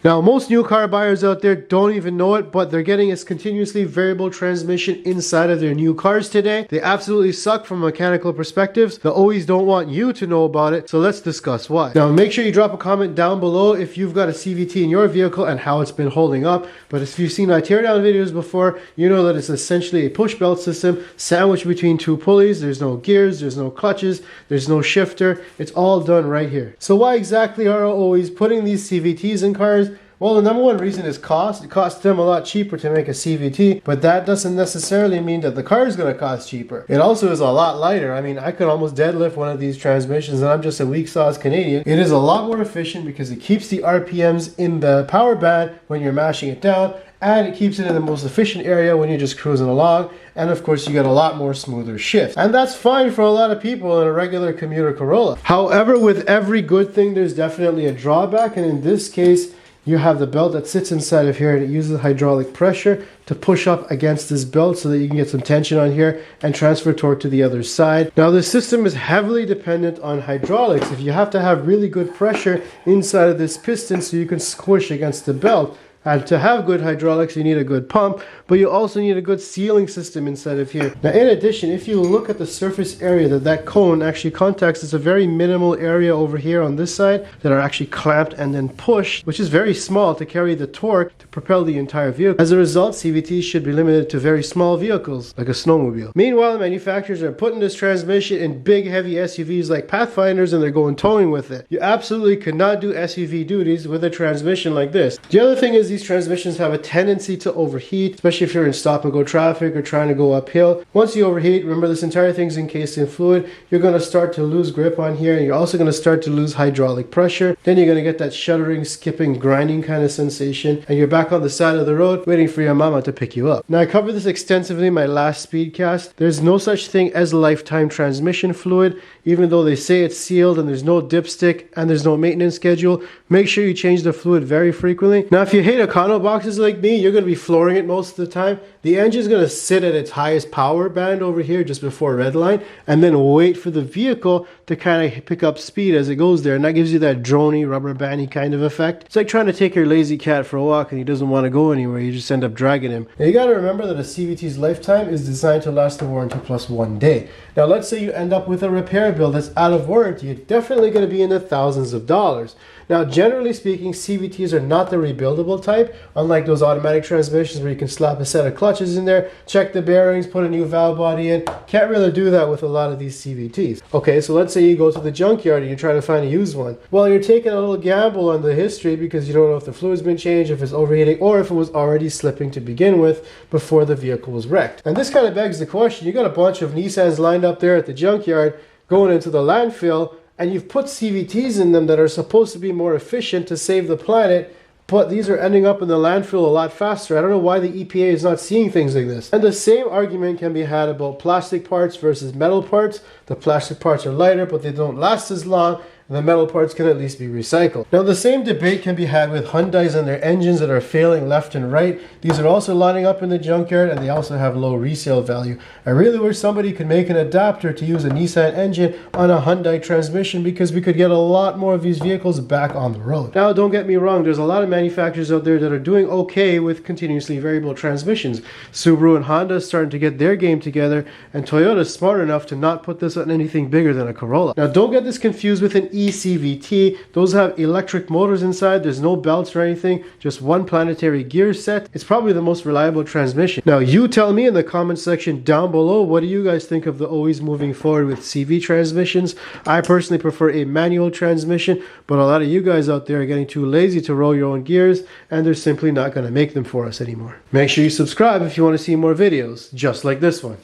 Now, most new car buyers out there don't even know it, but they're getting a continuously variable transmission inside of their new cars today. They absolutely suck from a mechanical perspective. They always don't want you to know about it, so let's discuss why. Now, make sure you drop a comment down below if you've got a CVT in your vehicle and how it's been holding up. But if you've seen my teardown videos before, you know that it's essentially a push belt system sandwiched between two pulleys. There's no gears, there's no clutches, there's no shifter. It's all done right here. So why exactly are always putting these CVTs in cars? Well, the number one reason is cost. It costs them a lot cheaper to make a CVT, but that doesn't necessarily mean that the car is going to cost cheaper. It also is a lot lighter. I mean, I could almost deadlift one of these transmissions, and I'm just a weak sauce Canadian. It is a lot more efficient because it keeps the RPMs in the power band when you're mashing it down, and it keeps it in the most efficient area when you're just cruising along. And of course, you get a lot more smoother shift. And that's fine for a lot of people in a regular commuter Corolla. However, with every good thing, there's definitely a drawback, and in this case, you have the belt that sits inside of here, and it uses hydraulic pressure to push up against this belt so that you can get some tension on here and transfer torque to the other side. Now, this system is heavily dependent on hydraulics. If you have to have really good pressure inside of this piston so you can squish against the belt. And to have good hydraulics, you need a good pump, but you also need a good sealing system inside of here. Now, in addition, if you look at the surface area that cone actually contacts, it's a very minimal area over here on this side that are actually clamped and then pushed, which is very small to carry the torque to propel the entire vehicle. As a result, CVTs should be limited to very small vehicles, like a snowmobile. Meanwhile, manufacturers are putting this transmission in big, heavy SUVs like Pathfinders, and they're going towing with it. You absolutely could not do SUV duties with a transmission like this. The other thing is, these transmissions have a tendency to overheat, especially if you're in stop and go traffic or trying to go uphill. Once you overheat, remember this entire thing's encased in fluid, you're going to start to lose grip on here, and you're also going to start to lose hydraulic pressure. Then you're going to get that shuddering, skipping, grinding kind of sensation, and you're back on the side of the road waiting for your mama to pick you up. Now, I covered this extensively in my last Speedcast. There's no such thing as lifetime transmission fluid, even though they say it's sealed and there's no dipstick and there's no maintenance schedule. Make sure you change the fluid very frequently. Now, if you hate Econo boxes like me, you're going to be flooring it most of the time. The engine is going to sit at its highest power band over here just before redline, and then wait for the vehicle to kind of pick up speed as it goes there, and that gives you that droney, rubber bandy kind of effect. It's like trying to take your lazy cat for a walk and he doesn't want to go anywhere. You just end up dragging him. Now, you got to remember that a CVT's lifetime is designed to last the warranty plus 1 day. Now, let's say you end up with a repair bill that's out of warranty. You're definitely going to be in the thousands of dollars. Now, generally speaking, CVTs are not the rebuildable type, unlike those automatic transmissions where you can slap a set of clutches in there, check the bearings, put a new valve body in. Can't really do that with a lot of these CVTs. Okay, so let's say you go to the junkyard and you try to find a used one. Well, you're taking a little gamble on the history because you don't know if the fluid's been changed, if it's overheating, or if it was already slipping to begin with before the vehicle was wrecked. And this kind of begs the question, you got a bunch of Nissans lined up there at the junkyard going into the landfill, and you've put CVTs in them that are supposed to be more efficient to save the planet, but these are ending up in the landfill a lot faster. I don't know why the EPA is not seeing things like this. And the same argument can be had about plastic parts versus metal parts. The plastic parts are lighter, but they don't last as long. The metal parts can at least be recycled. Now, the same debate can be had with Hyundais and their engines that are failing left and right. These are also lining up in the junkyard, and they also have low resale value. I really wish somebody could make an adapter to use a Nissan engine on a Hyundai transmission, because we could get a lot more of these vehicles back on the road. Now, don't get me wrong, there's a lot of manufacturers out there that are doing okay with continuously variable transmissions. Subaru and Honda are starting to get their game together, and Toyota is smart enough to not put this on anything bigger than a Corolla. Now, don't get this confused with an CVT. Those have electric motors inside. There's no belts or anything, just one planetary gear set. It's probably the most reliable transmission. Now, you tell me in the comment section down below, what do you guys think of the always moving forward with CV transmissions? I personally prefer a manual transmission, but a lot of you guys out there are getting too lazy to roll your own gears, and they're simply not going to make them for us anymore. Make sure you subscribe if you want to see more videos just like this one.